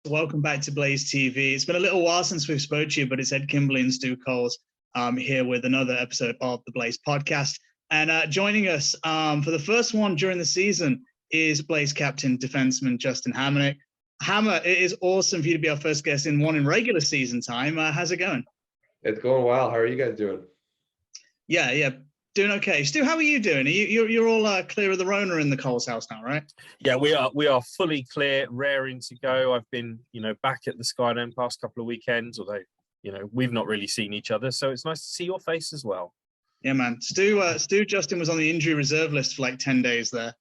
Welcome back to Blaze TV. It's been a little while since we've spoke to you, but it's Ed Kimberley and Stu Coles here with another episode of the Blaze podcast. And joining us for the first one during the season is Blaze captain, defenseman Justin Hamonic. Hammer, it is awesome for you to be our first guest in regular season time. How's it going? It's going well. How are you guys doing? Yeah, doing okay. Stu, how are you doing? You're all clear of the Rona in the Coles house now, right? Yeah, we are fully clear, raring to go. I've been, back at the Skydome past couple of weekends, although, we've not really seen each other. So it's nice to see your face as well. Yeah, man. Stu Justin was on the injury reserve list for like 10 days there.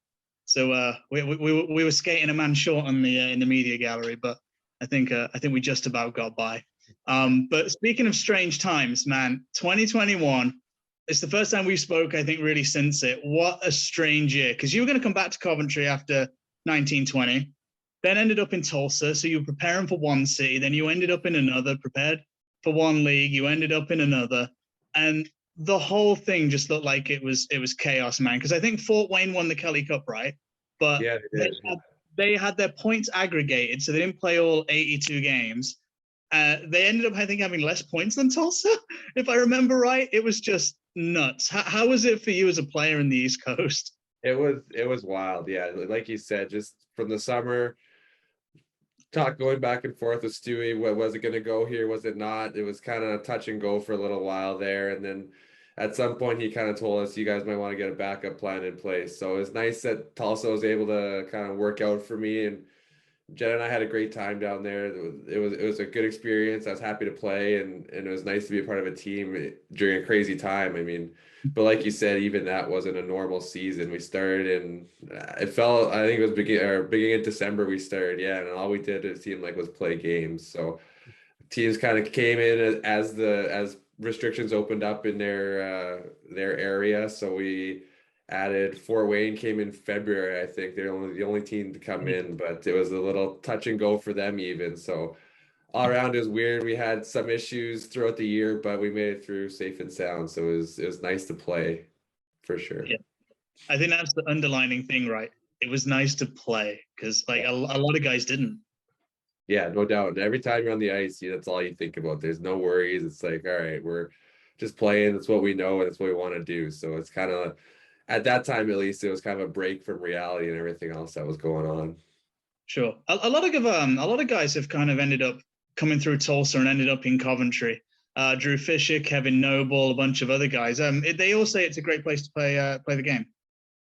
So we were skating a man short on the in the media gallery, but I think we just about got by. But speaking of strange times, man, 2021, it's the first time we spoke, I think, really since it. What a strange year, because you were going to come back to Coventry after 1920, then ended up in Tulsa. So you were preparing for one city, then you ended up in another, prepared for one league, you ended up in another, and the whole thing just looked like it was chaos, man. Because I think Fort Wayne won the Kelly Cup, right? But yeah, they had their points aggregated, so they didn't play all 82 games. They ended up, I think, having less points than Tulsa, if I remember right. It was just nuts. How was it for you as a player in the East Coast? It was wild. Yeah, like you said, just from the summer, going back and forth with Stewie. What was it going to go here? Was it not? It was kind of touch and go for a little while there, and then at some point he kind of told us, you guys might want to get a backup plan in place. So it was nice that Tulsa was able to kind of work out for me, and Jen and I had a great time down there. It was a good experience. I was happy to play, and it was nice to be a part of a team during a crazy time. I mean, but like you said, even that wasn't a normal season. We started and I think it was beginning of December we started, yeah, and all we did, it seemed like, was play games. So teams kind of came in as restrictions opened up in their area. So we added Fort Wayne came in February. I think they're the only team to come in, but it was a little touch and go for them even. So all around it was weird. We had some issues throughout the year, but we made it through safe and sound. So it was nice to play for sure. Yeah, I think that's the underlining thing, right? It was nice to play because a lot of guys didn't. Yeah, no doubt. And every time you're on the ice, that's all you think about. There's no worries. It's like, all right, we're just playing. That's what we know, and that's what we want to do. So it's kind of, at that time at least, it was kind of a break from reality and everything else that was going on. Sure. A lot of guys have kind of ended up coming through Tulsa and ended up in Coventry. Drew Fisher, Kevin Noble, a bunch of other guys. They all say it's a great place to play the game.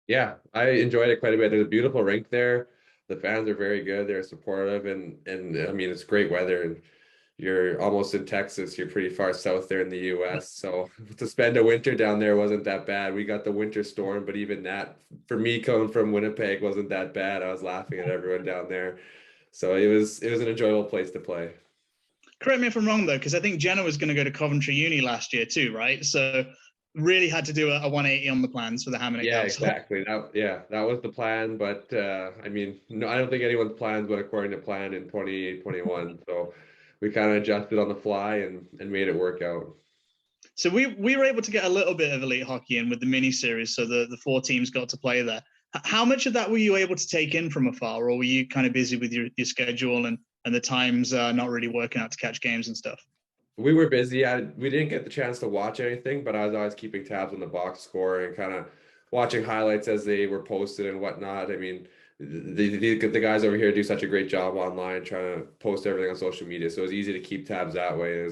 Yeah, I enjoyed it quite a bit. There's a beautiful rink there. The fans are very good. They're supportive, and I mean, it's great weather, and you're almost in Texas. You're pretty far south there in the U.S. So to spend a winter down there wasn't that bad. We got the winter storm, but even that, for me coming from Winnipeg, wasn't that bad. I was laughing at everyone down there. So it was an enjoyable place to play. Correct me if I'm wrong, though, because I think Jenna was going to go to Coventry Uni last year too, right? So really had to do a 180 on the plans for the Hamonic. Yeah, exactly. That was the plan. But I mean, no, I don't think anyone's plans went according to plan in 2021. So we kind of adjusted on the fly and made it work out. So we were able to get a little bit of elite hockey in with the mini series. So the 4 teams got to play there. How much of that were you able to take in from afar, or were you kind of busy with your schedule and the times not really working out to catch games and stuff? We were busy. We didn't get the chance to watch anything, but I was always keeping tabs on the box score and kind of watching highlights as they were posted and whatnot. I mean, the guys over here do such a great job online trying to post everything on social media, so it was easy to keep tabs that way.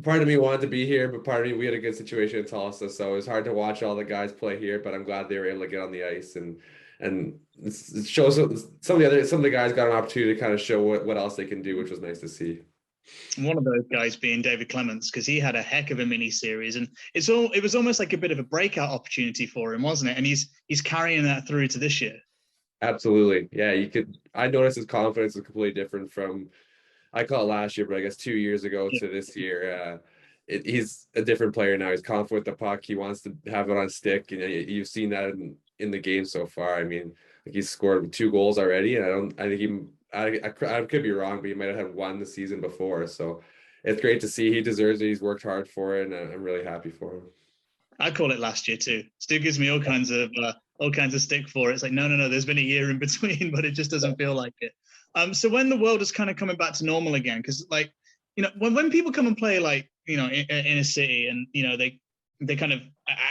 Part of me wanted to be here, but part of me, we had a good situation in Tulsa, so it was hard to watch all the guys play here, but I'm glad they were able to get on the ice and it shows some of the guys got an opportunity to kind of show what else they can do, which was nice to see. One of those guys being David Clements, because he had a heck of a mini series, and it was almost like a bit of a breakout opportunity for him, wasn't it? And he's carrying that through to this year. Absolutely, yeah. I noticed his confidence is completely different from, I call it last year, but I guess 2 years ago to this year. He's a different player now. He's confident with the puck. He wants to have it on stick, and you've seen that in the game so far. I mean, he's scored 2 goals already, and I could be wrong, but he might have had 1 the season before. So it's great to see. He deserves it. He's worked hard for it, and I'm really happy for him. I call it last year too. Stu gives me all kinds of all kinds of stick for it. It's like, no, there's been a year in between, but it just doesn't feel like it. So when the world is kind of coming back to normal again, because like, when people come and play, like, in a city, and, they kind of,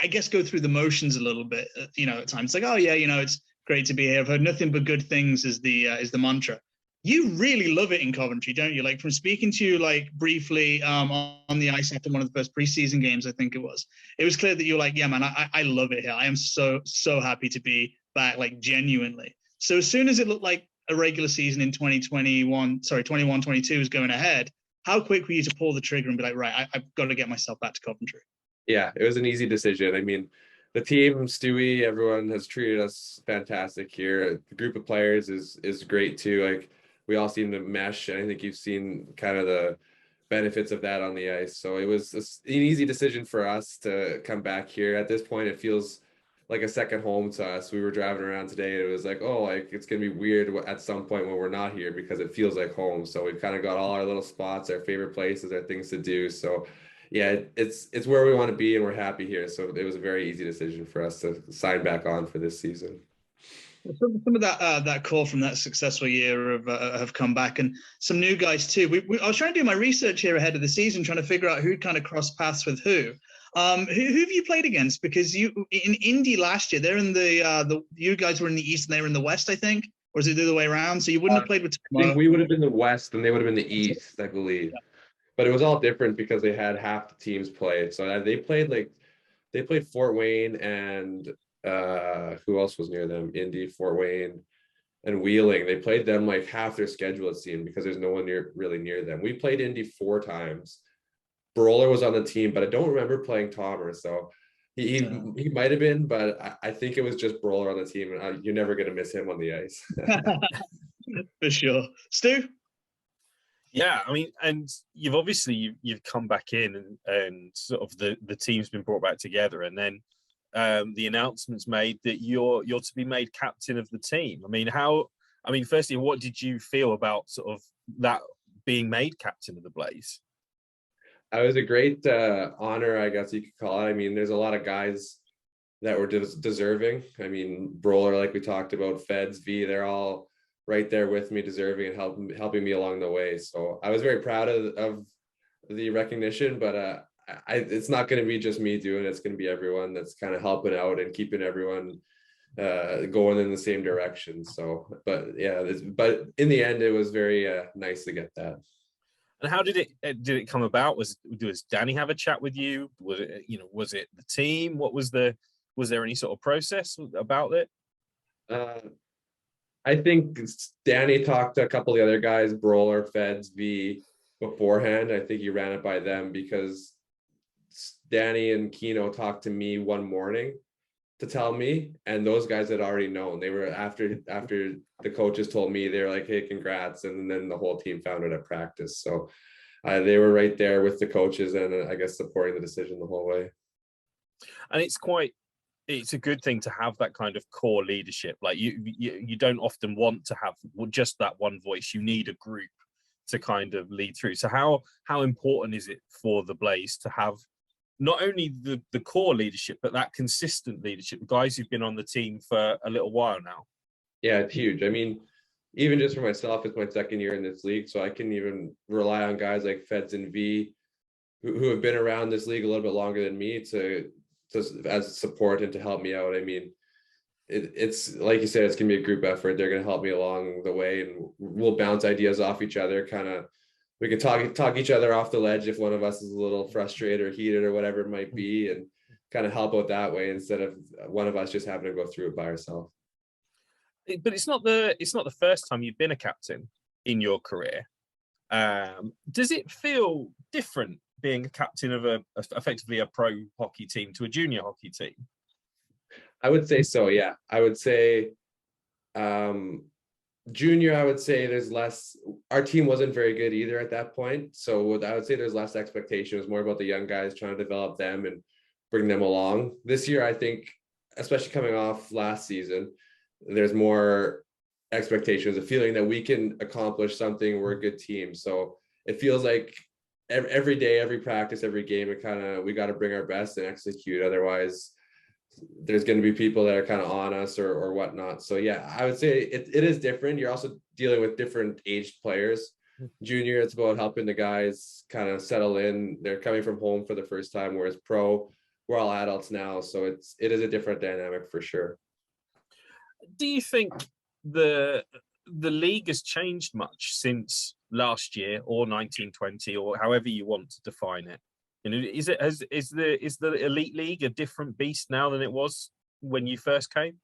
I guess, go through the motions a little bit, at times. It's like, oh yeah, it's great to be here. I've heard nothing but good things is the mantra. You really love it in Coventry, don't you? Like, from speaking to you, like, briefly on the ice after one of the first preseason games, I think it was clear that you're like, yeah, man, I love it here. I am so happy to be back, like, genuinely. So as soon as it looked like a regular season in 21-22 is going ahead, how quick were you to pull the trigger and be like, right, I've got to get myself back to Coventry? Yeah, it was an easy decision. I mean, the team, Stewie, everyone has treated us fantastic here. The group of players is great too. Like, we all seem to mesh, and I think you've seen kind of the benefits of that on the ice. So it was an easy decision for us to come back here. At this point, it feels like a second home to us. We were driving around today, and it was like, oh, like, it's gonna be weird at some point when we're not here, because it feels like home. So we've kind of got all our little spots, our favorite places, our things to do. So yeah, it's where we want to be, and we're happy here. So it was a very easy decision for us to sign back on for this season. Some of that core from that successful year have come back, and some new guys too. I was trying to do my research here ahead of the season, trying to figure out who kind of crossed paths with who. Who have you played against? Because you in Indy last year, they're in you guys were in the East and they were in the West, I think, or is it the other way around? So you wouldn't have played with. I think we would have been the West, and they would have been the East, I believe. Yeah. But it was all different because they had half the teams play. So they played Fort Wayne and who else was near them? Indy, Fort Wayne, and Wheeling. They played them like half their schedule, it seemed, because there's no one really near them. We played Indy 4 times. Broller was on the team, but I don't remember playing Tomer. So he might have been, but I think it was just Broller on the team, and you're never going to miss him on the ice. For sure. Stu? Yeah, I mean, and you've obviously you've come back in, and sort of the team's been brought back together, and then the announcement's made that you're to be made captain of the team. I mean, firstly, what did you feel about sort of that being made captain of the Blaze? It was a great honor, I guess you could call it. I mean, there's a lot of guys that were deserving. I mean, Broller, like we talked about, Feds, V, they're all right there with me, deserving and helping me along the way. So I was very proud of the recognition, but it's not going to be just me doing it. It's going to be everyone that's kind of helping out and keeping everyone going in the same direction. So, but yeah, but in the end, it was very nice to get that. And how did it come about? Was Danny have a chat with you? Was it, was it the team? Was there any sort of process about it? I think Danny talked to a couple of the other guys, Broller, Feds, V, beforehand. I think he ran it by them because Danny and Keno talked to me one morning to tell me, and those guys had already known. They were after the coaches told me, they were like, hey, congrats, and then the whole team found it at practice. So they were right there with the coaches, and I guess supporting the decision the whole way. And it's a good thing to have that kind of core leadership. Like you don't often want to have just that one voice. You need a group to kind of lead through. So how important is it for the Blaze to have not only the core leadership, but that consistent leadership, guys who've been on the team for a little while now? Yeah, it's huge. I mean, even just for myself, it's my second year in this league, so I can even rely on guys like Feds and V who have been around this league a little bit longer than me to as support and to help me out. I mean, it's like you said, it's gonna be a group effort. They're gonna help me along the way, and we'll bounce ideas off each other. We can talk each other off the ledge if one of us is a little frustrated or heated or whatever it might be, and kind of help out that way instead of one of us just having to go through it by ourselves. But it's not the first time you've been a captain in your career. Does it feel different being a captain of effectively a pro hockey team to a junior hockey team? I would say so, yeah. I would say junior, I would say there's less. Our team wasn't very good either at that point. So I would say there's less expectation. It was more about the young guys, trying to develop them and bring them along. This year, I think, especially coming off last season, there's more expectations, a feeling that we can accomplish something. We're a good team. So it feels like every day, every practice, every game, we got to bring our best and execute. Otherwise, there's going to be people that are kind of on us or whatnot. So yeah, I would say it is different. You're also dealing with different aged players. Junior, it's about helping the guys kind of settle in. They're coming from home for the first time, whereas pro, we're all adults now. So it is a different dynamic for sure. Do you think the league has changed much since last year or 1920 or however you want to define it? You know, is the elite league a different beast now than it was when you first came?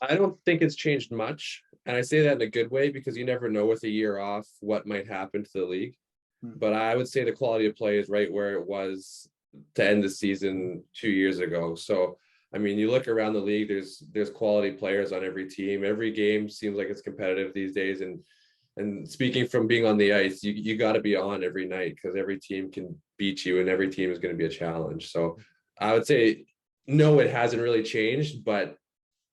I don't think it's changed much. And I say that in a good way because you never know with a year off what might happen to the league. But I would say the quality of play is right where it was to end the season 2 years ago. So, I mean, you look around the league, there's quality players on every team. Every game seems like it's competitive these days. And speaking from being on the ice, you got to be on every night because every team can beat you and every team is going to be a challenge. So I would say, no, it hasn't really changed, but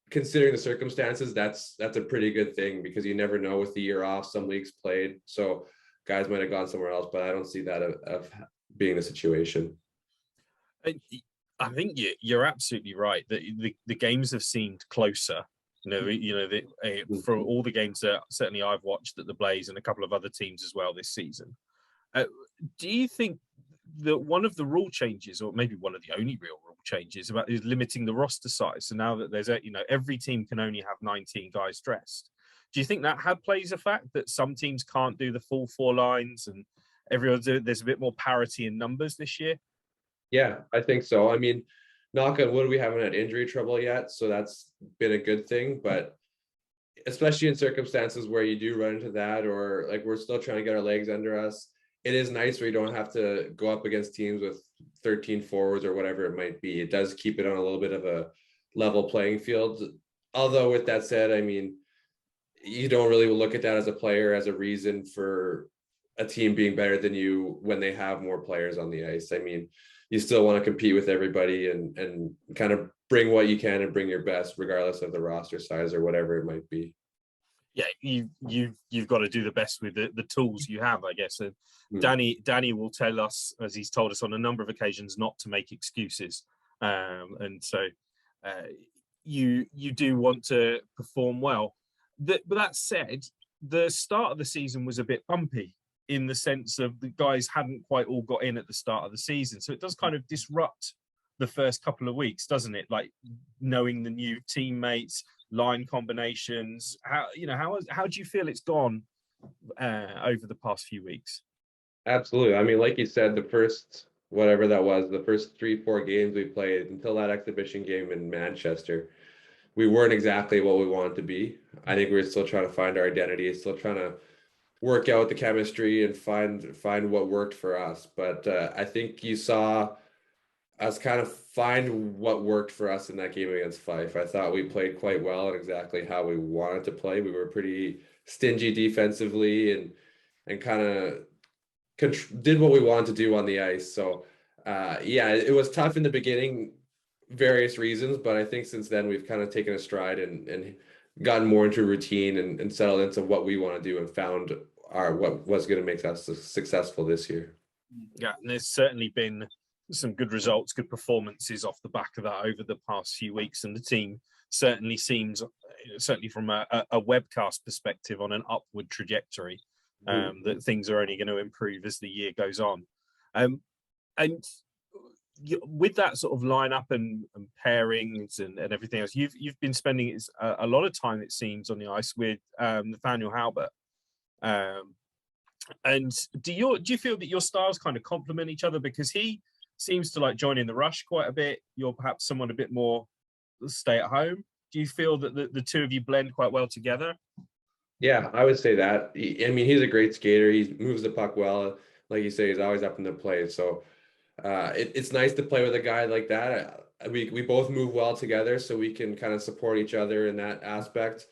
considering the circumstances, that's a pretty good thing because you never know with the year off, some leagues played. So guys might have gone somewhere else, but I don't see that of being the situation. I think you're absolutely right that the games have seemed closer. For all the games that certainly I've watched at the Blaze and a couple of other teams as well this season. Do you think that one of the rule changes, or maybe one of the only real rule changes, is limiting the roster size? So now that there's every team can only have 19 guys dressed. Do you think that plays a fact that some teams can't do the full 4 lines and there's a bit more parity in numbers this year? Yeah, I think so. I mean, knock on wood, we haven't had injury trouble yet, so that's been a good thing. But especially in circumstances where you do run into that, or like we're still trying to get our legs under us, it is nice where you don't have to go up against teams with 13 forwards or whatever it might be. It does keep it on a little bit of a level playing field. Although with that said, I mean, you don't really look at that as a player as a reason for a team being better than you when they have more players on the ice. I mean, you still want to compete with everybody and kind of bring what you can and bring your best, regardless of the roster size or whatever it might be. Yeah, you've got to do the best with the tools you have, I guess. And Danny will tell us, as he's told us on a number of occasions, not to make excuses. And so you do want to perform well. But that said, the start of the season was a bit bumpy in the sense of the guys hadn't quite all got in at the start of the season. So it does kind of disrupt the first couple of weeks, doesn't it? Like knowing the new teammates, line combinations. How do you feel it's gone over the past few weeks? Absolutely. I mean, like you said, the first, whatever that was, the first 3-4 games we played until that exhibition game in Manchester, we weren't exactly what we wanted to be. I think we were still trying to find our identity, still trying to work out the chemistry and find what worked for us. But I think you saw us kind of find what worked for us in that game against Fife. I thought we played quite well and exactly how we wanted to play. We were pretty stingy defensively and kind of did what we wanted to do on the ice. So yeah, it was tough in the beginning, various reasons, but I think since then we've kind of taken a stride and gotten more into routine and settled into what we want to do and found what was going to make us successful this year. Yeah, and there's certainly been some good results, good performances off the back of that over the past few weeks, and the team certainly seems, certainly from a webcast perspective, on an upward trajectory. That things are only going to improve as the year goes on. And with that sort of lineup and pairings and everything else, you've been spending a lot of time, it seems, on the ice with Nathaniel Halbert. And do you feel that your styles kind of complement each other? Because he seems to like join in the rush quite a bit. You're perhaps someone a bit more stay at home. Do you feel that the two of you blend quite well together? Yeah, I would say that. I mean, he's a great skater. He moves the puck well. Like you say, he's always up in the play. So it's nice to play with a guy like that. We both move well together, so we can kind of support each other in that aspect.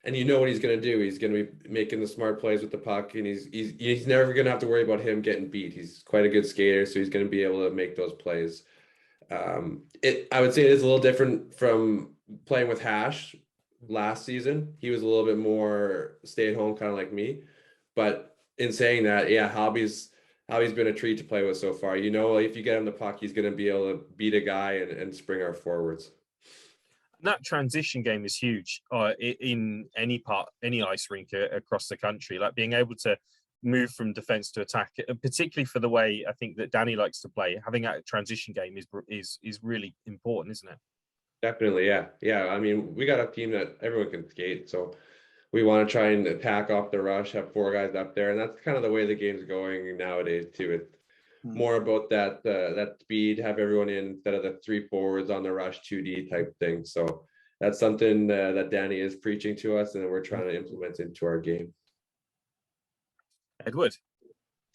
And you know what he's going to do. He's going to be making the smart plays with the puck, and he's never going to have to worry about him getting beat. He's quite a good skater, so he's going to be able to make those plays. I would say it is a little different from playing with Hash last season. He was a little bit more stay at home, kind of like me. But in saying that, yeah, Hobby's how he's been a treat to play with so far. You know, if you get him the puck, he's going to be able to beat a guy and spring our forwards. That transition game is huge in any ice rink across the country. Like being able to move from defense to attack, particularly for the way I think that Danny likes to play. Having that transition game is really important, isn't it? Definitely, yeah. I mean, we got a team that everyone can skate, so we want to try and attack off the rush, have 4 guys up there, and that's kind of the way the game's going nowadays too. It's more about that speed, have everyone in instead of the 3 forwards on the rush 2D type thing. So that's something that Danny is preaching to us, and we're trying to implement into our game. Edward.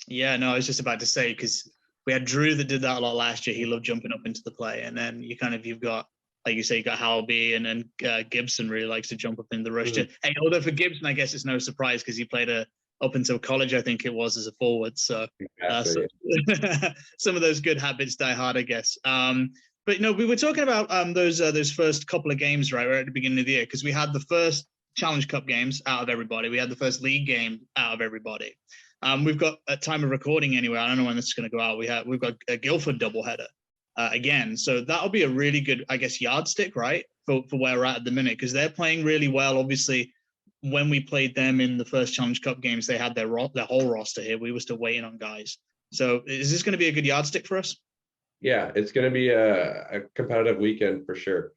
Yeah, no, I was just about to say, because we had Drew that did that a lot last year. He loved jumping up into the play, and then you've got, like you say, you got Halby, and then Gibson really likes to jump up in the rush. Hey, although for Gibson, I guess it's no surprise because he played up until college, I think it was, as a forward. So, exactly. Some of those good habits die hard, I guess. But we were talking about those first couple of games right at the beginning of the year, because we had the first Challenge Cup games out of everybody. We had the first league game out of everybody. We've got, at time of recording anyway, I don't know when this is going to go out. We've got a Guildford doubleheader again, so that'll be a really good, I guess, yardstick, right, for where we're at the minute, because they're playing really well. Obviously, when we played them in the first Challenge Cup games, they had their whole roster here. We were still waiting on guys. So is this going to be a good yardstick for us? Yeah, it's going to be a competitive weekend for sure.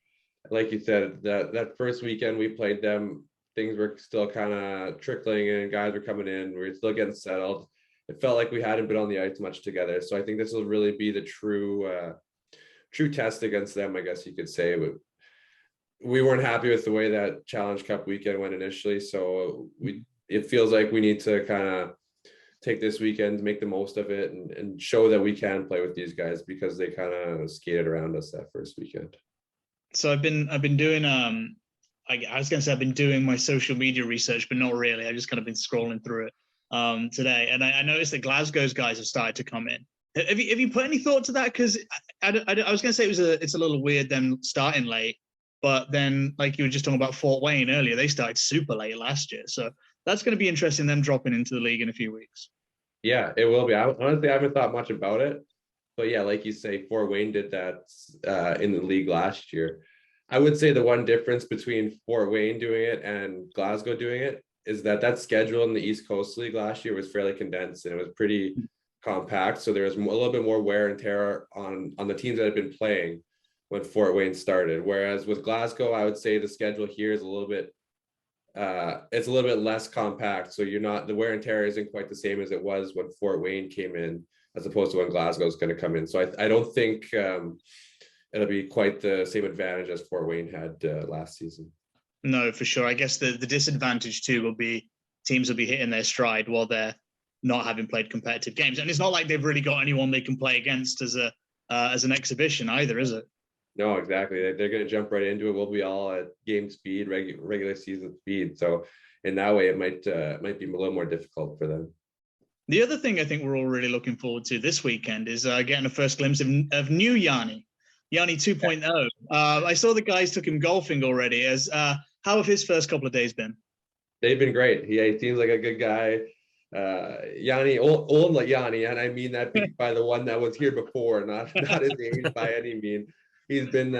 Like you said, that first weekend we played them, things were still kind of trickling in, guys were coming in, we were still getting settled. It felt like we hadn't been on the ice much together. So I think this will really be the true test against them, I guess you could say. But we weren't happy with the way that Challenge Cup weekend went initially. So it feels like we need to kind of take this weekend, make the most of it, and show that we can play with these guys, because they kind of skated around us that first weekend. So I've been doing I was going to say I've been doing my social media research, but not really. I've just kind of been scrolling through it today, and I noticed that Glasgow's guys have started to come in. Have you put any thought to that? Because I was going to say it's a little weird them starting late, but then, like you were just talking about Fort Wayne earlier, they started super late last year, so that's going to be interesting, them dropping into the league in a few weeks. Yeah, it will be. Honestly, I haven't thought much about it, but yeah, like you say, Fort Wayne did that in the league last year. I would say the one difference between Fort Wayne doing it and Glasgow doing it is that schedule in the East Coast League last year was fairly condensed, and it was pretty compact. So there was a little bit more wear and tear on the teams that had been playing when Fort Wayne started. Whereas with Glasgow, I would say the schedule here is a little bit less compact. So the wear and tear isn't quite the same as it was when Fort Wayne came in, as opposed to when Glasgow is going to come in. So I don't think it'll be quite the same advantage as Fort Wayne had last season. No, for sure. I guess the disadvantage too will be teams will be hitting their stride while they're not having played competitive games. And it's not like they've really got anyone they can play against as an exhibition either, is it? No, exactly. They're going to jump right into it. We'll be all at game speed, regular season speed. So in that way, it might be a little more difficult for them. The other thing I think we're all really looking forward to this weekend is getting a first glimpse of new Yanni 2.0. I saw the guys took him golfing already. How have his first couple of days been? They've been great. He seems like a good guy. Yanni, old like Yanni, and I mean that by the one that was here before, not his age by any means. He's been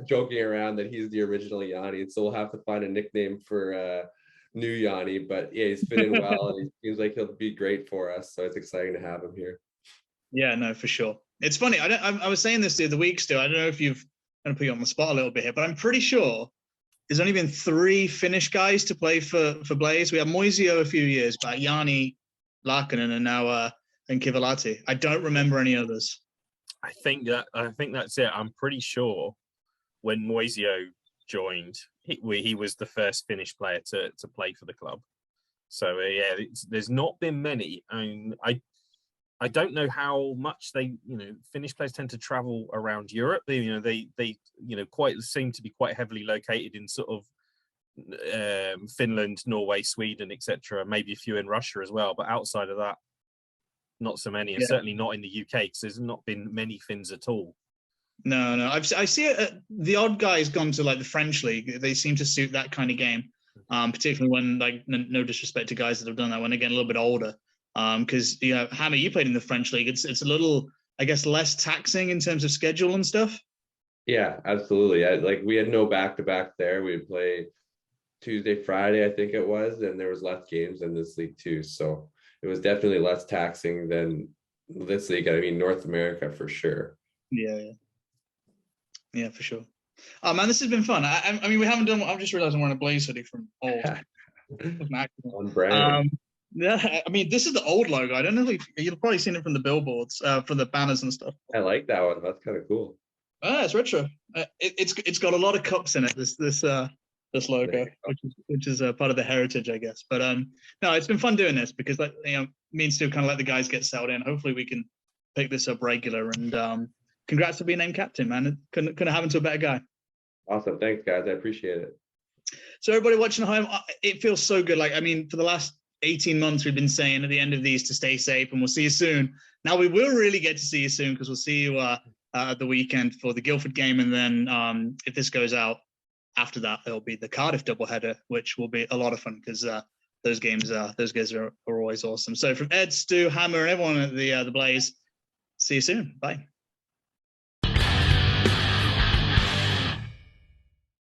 joking around that he's the original Yanni, so we'll have to find a nickname for new Yanni. But yeah, he's fitting well, and he seems like he'll be great for us. So it's exciting to have him here. Yeah, no, for sure. It's funny. I was saying this the other week, Stu. I don't know if you've going to put you on the spot a little bit here, but I'm pretty sure there's only been 3 Finnish guys to play for Blaze. We had Moisio a few years back, Yanni, Larkinen, and now Kivelati. I don't remember any others. I think that's it. I'm pretty sure when Moisio joined, he was the first Finnish player to play for the club. So yeah, there's not been many. I don't know how much Finnish players tend to travel around Europe. They quite seem to be quite heavily located in sort of Finland, Norway, Sweden, etc. Maybe a few in Russia as well, but outside of that, not so many, and certainly not in the UK, because there's not been many Finns at all. No. I see it. The odd guy's gone to like the French league. They seem to suit that kind of game, particularly when, like, no disrespect to guys that have done that when they get a little bit older. Because Hammer, you played in the French league. It's a little, I guess, less taxing in terms of schedule and stuff. Yeah, absolutely. We had no back-to-back there. We'd play Tuesday, Friday, I think it was, and there was less games in this league too. So it was definitely less taxing than this league. I mean, North America for sure. Yeah, for sure. Oh man, this has been fun. I mean, we haven't done. I've just realized I'm wearing a Blaze hoodie from old. On brand. Yeah, I mean, this is the old logo. I don't know if you've probably seen it from the billboards, from the banners and stuff. I like that one. That's kind of cool. It's retro. It's got a lot of cups in it. This logo, which is part of the heritage, I guess. But no, it's been fun doing this because me and Stu kind of let the guys get settled in. Hopefully, we can pick this up regular. And congrats for being named captain, man. It couldn't have happened to a better guy. Awesome, thanks, guys. I appreciate it. So everybody watching at home, it feels so good. Like, I mean, for the last 18 months, we've been saying at the end of these to stay safe, and we'll see you soon. Now we will really get to see you soon because we'll see you at the weekend for the Guildford game, and then if this goes out after that, there'll be the Cardiff doubleheader, which will be a lot of fun because those guys are always awesome. So from Ed, Stu, Hammer, and everyone at the Blaze, see you soon. Bye.